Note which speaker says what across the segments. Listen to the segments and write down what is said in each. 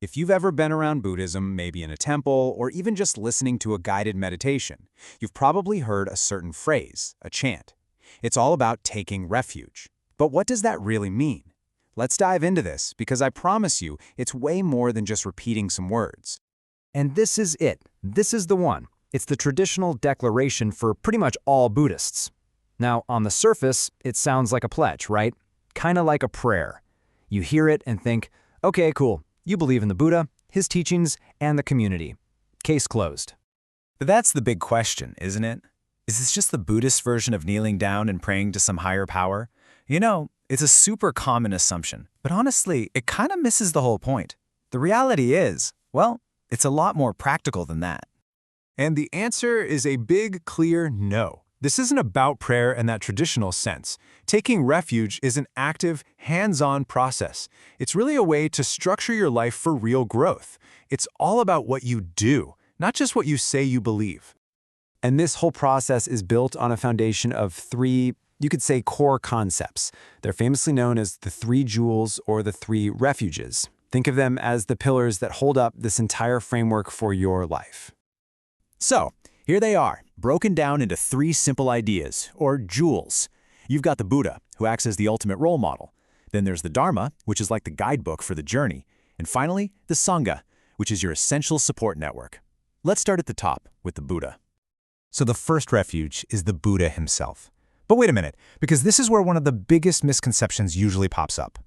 Speaker 1: If you've ever been around Buddhism, maybe in a temple, or even just listening to a guided meditation, you've probably heard a certain phrase, a chant. It's all about taking refuge. But what does that really mean? Let's dive into this, because I promise you, it's way more than just repeating some words.
Speaker 2: And this is it. This is the one. It's the traditional declaration for pretty much all Buddhists. Now, on the surface, it sounds like a pledge, right? Kind of like a prayer. You hear it and think, okay, cool. You believe in the Buddha, his teachings, and the community. Case closed.
Speaker 3: But that's the big question, isn't it? Is this just the Buddhist version of kneeling down and praying to some higher power? You know, it's a super common assumption, but honestly, it kind of misses the whole point. The reality is, well, it's a lot more practical than that.
Speaker 4: And the answer is a big, clear no. This isn't about prayer in that traditional sense. Taking refuge is an active, hands-on process. It's really a way to structure your life for real growth. It's all about what you do, not just what you say you believe.
Speaker 2: And this whole process is built on a foundation of three, you could say, core concepts. They're famously known as the three jewels or the three refuges. Think of them as the pillars that hold up this entire framework for your life.
Speaker 3: So, here they are, broken down into three simple ideas, or jewels. You've got the Buddha, who acts as the ultimate role model. Then there's the Dharma, which is like the guidebook for the journey. And finally, the Sangha, which is your essential support network. Let's start at the top with the Buddha.
Speaker 5: So the first refuge is the Buddha himself. But wait a minute, because this is where one of the biggest misconceptions usually pops up.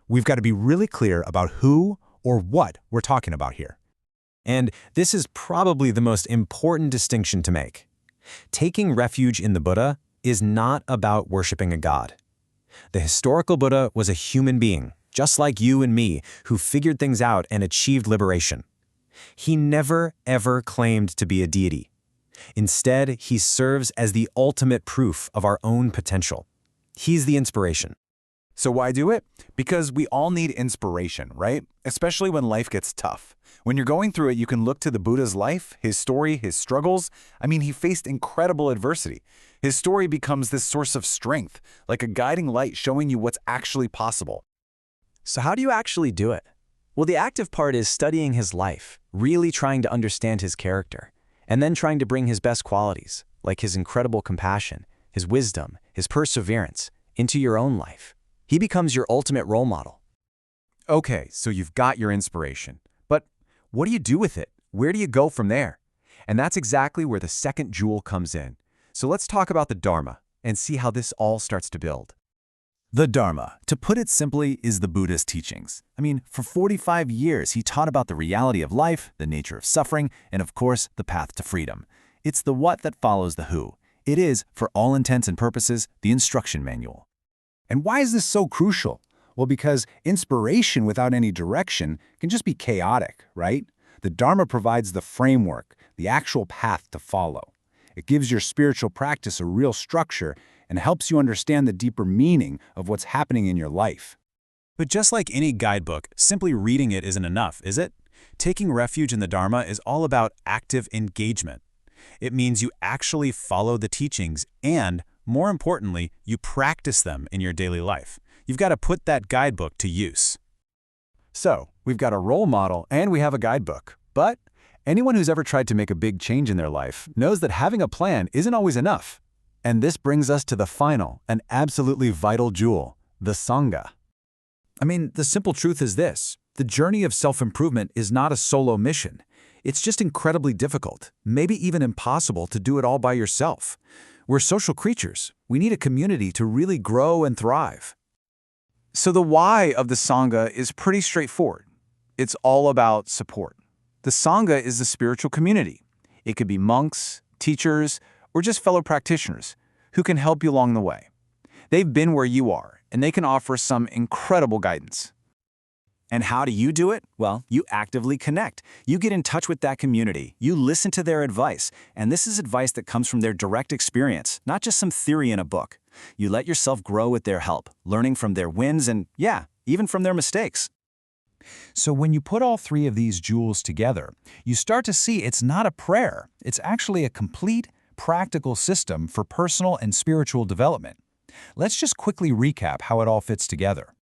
Speaker 5: We've got to be really clear about who or what we're talking about here.
Speaker 3: And this is probably the most important distinction to make. Taking refuge in the Buddha is not about worshiping a god. The historical Buddha was a human being, just like you and me, who figured things out and achieved liberation. He never, ever claimed to be a deity. Instead, he serves as the ultimate proof of our own potential. He's the inspiration.
Speaker 1: So why do it? Because we all need inspiration, right? Especially when life gets tough. When you're going through it, you can look to the Buddha's life, his story, his struggles. I mean, he faced incredible adversity. His story becomes this source of strength, like a guiding light showing you what's actually possible.
Speaker 2: So how do you actually do it? Well, the active part is studying his life, really trying to understand his character, and then trying to bring his best qualities, like his incredible compassion, his wisdom, his perseverance, into your own life. He becomes your ultimate role model.
Speaker 1: Okay, so you've got your inspiration. But what do you do with it? Where do you go from there? And that's exactly where the second jewel comes in. So let's talk about the Dharma and see how this all starts to build.
Speaker 3: The Dharma, to put it simply, is the Buddha's teachings. I mean, for 45 years, he taught about the reality of life, the nature of suffering, and of course, the path to freedom. It's the what that follows the who. It is, for all intents and purposes, the instruction manual.
Speaker 4: And why is this so crucial? Well, because inspiration without any direction can just be chaotic, right? The Dharma provides the framework, the actual path to follow. It gives your spiritual practice a real structure and helps you understand the deeper meaning of what's happening in your life.
Speaker 3: But just like any guidebook, simply reading it isn't enough, is it? Taking refuge in the Dharma is all about active engagement. It means you actually follow the teachings and, more importantly, you practice them in your daily life. You've got to put that guidebook to use.
Speaker 1: So, we've got a role model and we have a guidebook. But anyone who's ever tried to make a big change in their life knows that having a plan isn't always enough. And this brings us to the final and absolutely vital jewel, the Sangha.
Speaker 6: I mean, the simple truth is this. The journey of self-improvement is not a solo mission. It's just incredibly difficult, maybe even impossible to do it all by yourself. We're social creatures. We need a community to really grow and thrive.
Speaker 1: So the why of the Sangha is pretty straightforward. It's all about support. The Sangha is the spiritual community. It could be monks, teachers, or just fellow practitioners who can help you along the way. They've been where you are, and they can offer some incredible guidance. And how do you do it? Well, you actively connect. You get in touch with that community. You listen to their advice. And this is advice that comes from their direct experience, not just some theory in a book. You let yourself grow with their help, learning from their wins and, yeah, even from their mistakes.
Speaker 5: So when you put all three of these jewels together, you start to see it's not a prayer. It's actually a complete, practical system for personal and spiritual development. Let's just quickly recap how it all fits together.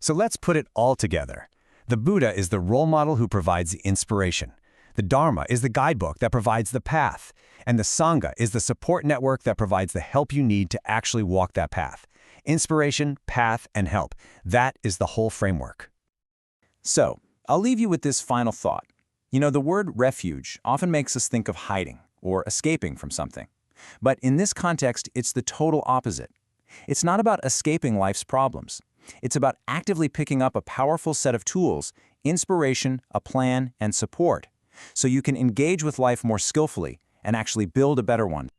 Speaker 3: So let's put it all together. The Buddha is the role model who provides the inspiration. The Dharma is the guidebook that provides the path. And the Sangha is the support network that provides the help you need to actually walk that path. Inspiration, path, and help. That is the whole framework.
Speaker 1: So, I'll leave you with this final thought. You know, the word refuge often makes us think of hiding or escaping from something. But in this context, it's the total opposite. It's not about escaping life's problems. It's about actively picking up a powerful set of tools, inspiration, a plan, and support, so you can engage with life more skillfully and actually build a better one.